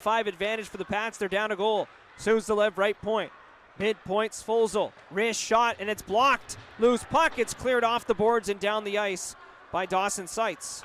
5 advantage for the Pats. They're down a goal. Suzdalev, right point. Mid-point, Svozil. Wrist shot, and it's blocked. Loose puck. It's cleared off the boards and down the ice by Dawson Seitz.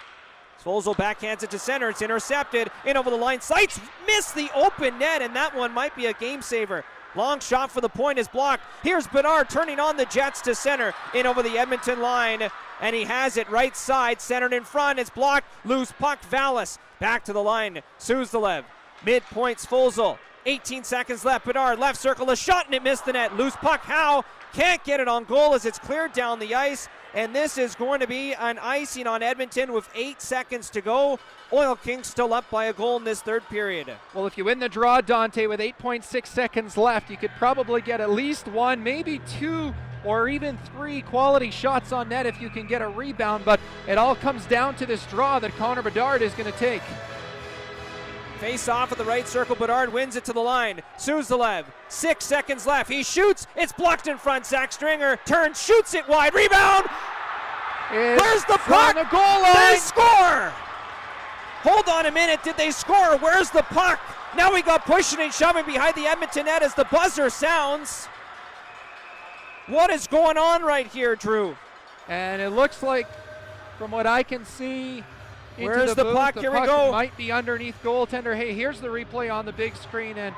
Svozil backhands it to center. It's intercepted. In over the line. Seitz missed the open net, and that one might be a game saver. Long shot for the point is blocked. Here's Bedard turning on the Jets to center. In over the Edmonton line, and he has it right side. Centered in front. It's blocked. Loose puck. Vallis back to the line. Suzdalev. Mid-point, Svozil. 18 seconds left. Bedard, left circle, a shot, and it missed the net. Loose puck. Howe can't get it on goal as it's cleared down the ice. And this is going to be an icing on Edmonton with 8 seconds to go. Oil Kings still up by a goal in this third period. Well, if you win the draw, Dante, with 8.6 seconds left, you could probably get at least 1, maybe 2, or even 3 quality shots on net if you can get a rebound. But it all comes down to this draw that Connor Bedard is going to take. Face off at the right circle. Bedard wins it to the line. Suzdalev, 6 seconds left. He shoots. It's blocked in front. Zach Stringer turns, shoots it wide. Rebound. Where's the puck? The goal line. They score. Hold on a minute. Did they score? Where's the puck? Now we got pushing and shoving behind the Edmonton net as the buzzer sounds. What is going on right here, Drew? And it looks like, from what I can see, where's the puck? Here we go. Might be underneath goaltender. Hey, here's the replay on the big screen, and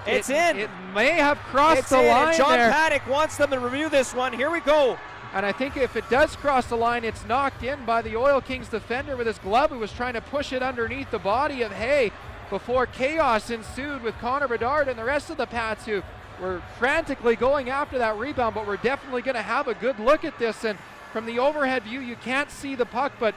it's in. It may have crossed the line. And John there. Paddock wants them to review this one. Here we go. And I think if it does cross the line, it's knocked in by the Oil Kings defender with his glove, who was trying to push it underneath the body of Hay before chaos ensued with Connor Bedard and the rest of the Pats, who were frantically going after that rebound. But we're definitely going to have a good look at this. And from the overhead view, you can't see the puck, but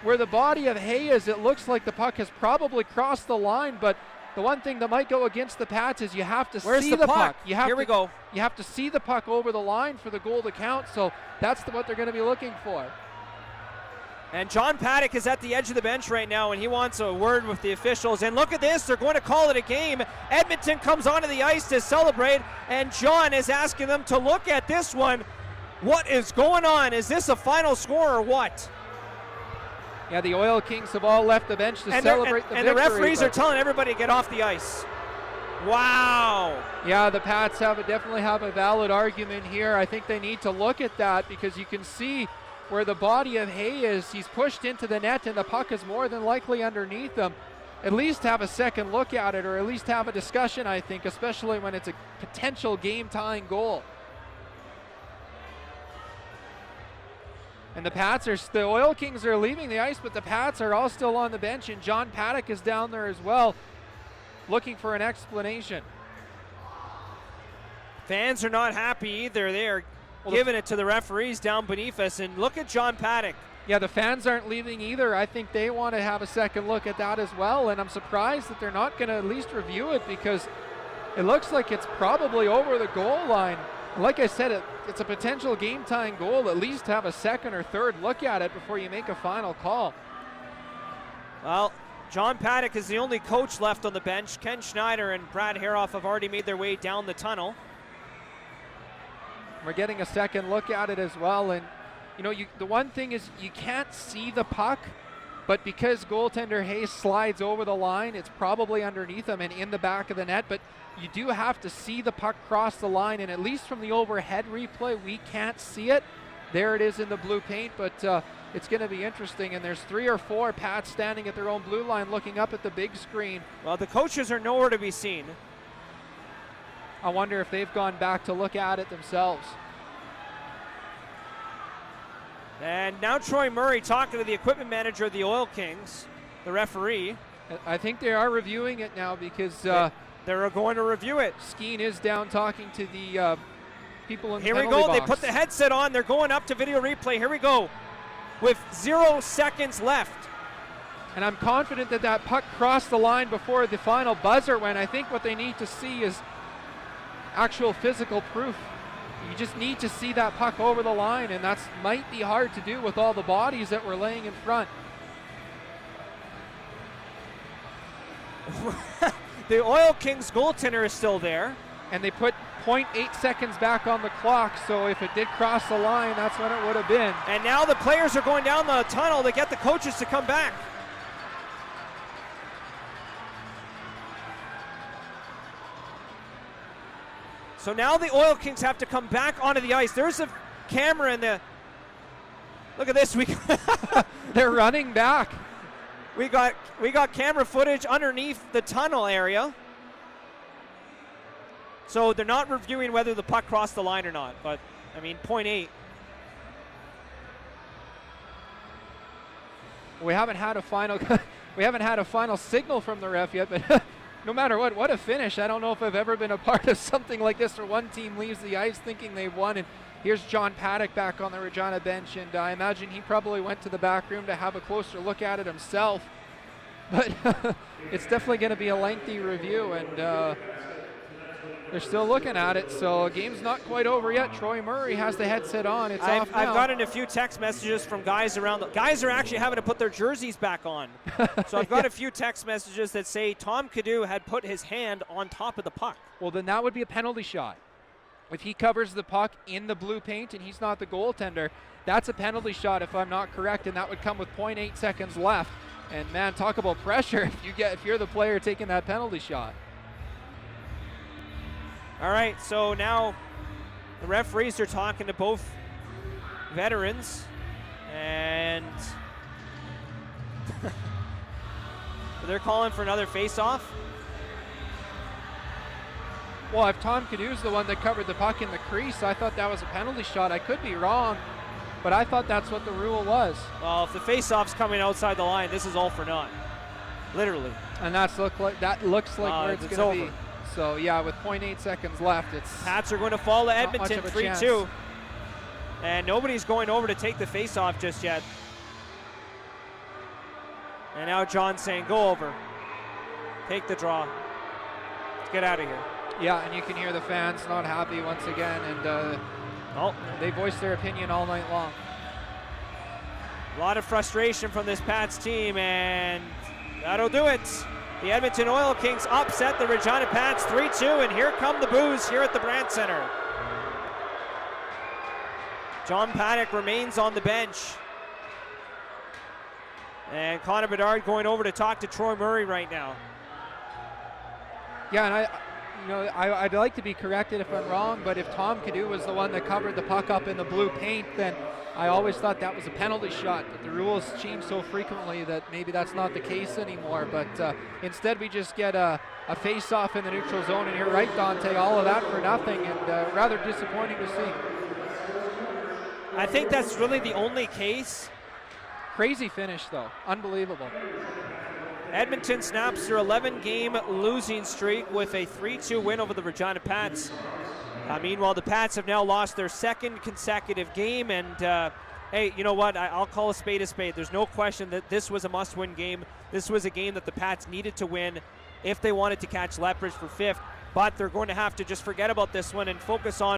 where the body of Hay is, it looks like the puck has probably crossed the line. But the one thing that might go against the Pats is you have to see the puck. Here we go. You have to see the puck over the line for the goal to count. So that's what they're going to be looking for. And John Paddock is at the edge of the bench right now, and he wants a word with the officials. And look at this. They're going to call it a game. Edmonton comes onto the ice to celebrate, and John is asking them to look at this one. What is going on? Is this a final score or what? Yeah, the Oil Kings have all left the bench to celebrate the victory. And the referees are telling everybody to get off the ice. Wow. Yeah, the Pats definitely have a valid argument here. I think they need to look at that, because you can see where the body of Hay is. He's pushed into the net, and the puck is more than likely underneath him. At least have a second look at it, or at least have a discussion, I think, especially when it's a potential game-tying goal. And the Oil Kings are leaving the ice, but the Pats are all still on the bench, and John Paddock is down there as well, looking for an explanation. Fans are not happy either. They are giving it to the referees down beneath us, and look at John Paddock. Yeah, the fans aren't leaving either. I think they want to have a second look at that as well, and I'm surprised that they're not going to at least review it, because it looks like it's probably over the goal line. Like I said, it's a potential game-tying goal. At least have a second or third look at it before you make a final call. Well, John Paddock is the only coach left on the bench. Ken Schneider and Brad Haroff have already made their way down the tunnel. We're getting a second look at it as well. And, you know, the one thing is you can't see the puck, but because goaltender Hayes slides over the line, it's probably underneath him and in the back of the net. But you do have to see the puck cross the line, and at least from the overhead replay, we can't see it. There it is in the blue paint, but it's going to be interesting. And there's 3 or 4 Pats standing at their own blue line looking up at the big screen. Well, the coaches are nowhere to be seen. I wonder if they've gone back to look at it themselves. And now Troy Murray talking to the equipment manager of the Oil Kings, the referee. I think they are reviewing it now, because they're going to review it. Skeen is down talking to the people in the penalty box. Here we go. They put the headset on. They're going up to video replay. Here we go. With 0 seconds left. And I'm confident that that puck crossed the line before the final buzzer went. I think what they need to see is actual physical proof. You just need to see that puck over the line, and that might be hard to do with all the bodies that we're laying in front. The Oil Kings goaltender is still there. And they put 0.8 seconds back on the clock, so if it did cross the line, that's when it would have been. And now the players are going down the tunnel to get the coaches to come back. So now the Oil Kings have to come back onto the ice. There's a camera in the. Look at this. They're running back. We got camera footage underneath the tunnel area. So they're not reviewing whether the puck crossed the line or not. But I mean, 0.8. We haven't had a final signal from the ref yet, but no matter what a finish. I don't know if I've ever been a part of something like this where one team leaves the ice thinking they've won, and here's John Paddock back on the Regina bench, and I imagine he probably went to the back room to have a closer look at it himself. But it's definitely going to be a lengthy review, and they're still looking at it, so game's not quite over yet. Troy Murray has the headset on. It's off now. I've gotten a few text messages from guys around. Guys are actually having to put their jerseys back on. So I've got a few text messages that say Tom Cadu had put his hand on top of the puck. Well, then that would be a penalty shot. If he covers the puck in the blue paint and he's not the goaltender, that's a penalty shot if I'm not correct, and that would come with 0.8 seconds left. And man, talk about pressure if you're the player taking that penalty shot. All right, so now the referees are talking to both veterans, and they're calling for another face-off. Well, if Tom Cadu's the one that covered the puck in the crease, I thought that was a penalty shot. I could be wrong, but I thought that's what the rule was. Well, if the face-off's coming outside the line, this is all for naught, literally. And that looks like where it's going to be. So, yeah, with 0.8 seconds left, it's Pats are going to fall to Edmonton 3-2. chance. And nobody's going over to take the face-off just yet. And now John's saying, go over. Take the draw. Let's get out of here. Yeah, and you can hear the fans not happy once again, and they voiced their opinion all night long. A lot of frustration from this Pats team, and that'll do it. The Edmonton Oil Kings upset the Regina Pats 3-2, and here come the boos here at the Brandt Center. John Paddock remains on the bench. And Connor Bedard going over to talk to Troy Murray right now. Yeah, and I'd like to be corrected if I'm wrong, but if Tom Cadu was the one that covered the puck up in the blue paint, then I always thought that was a penalty shot, but the rules change so frequently that maybe that's not the case anymore. But instead we just get a face-off in the neutral zone, and you're right, Dante, all of that for nothing, and rather disappointing to see. I think that's really the only case. Crazy finish, though. Unbelievable. Edmonton snaps their 11-game losing streak with a 3-2 win over the Regina Pats. Meanwhile, the Pats have now lost their second consecutive game, and hey, you know what? I'll call a spade a spade. There's no question that this was a must-win game. This was a game that the Pats needed to win if they wanted to catch Lethbridge for fifth, but they're going to have to just forget about this one and focus on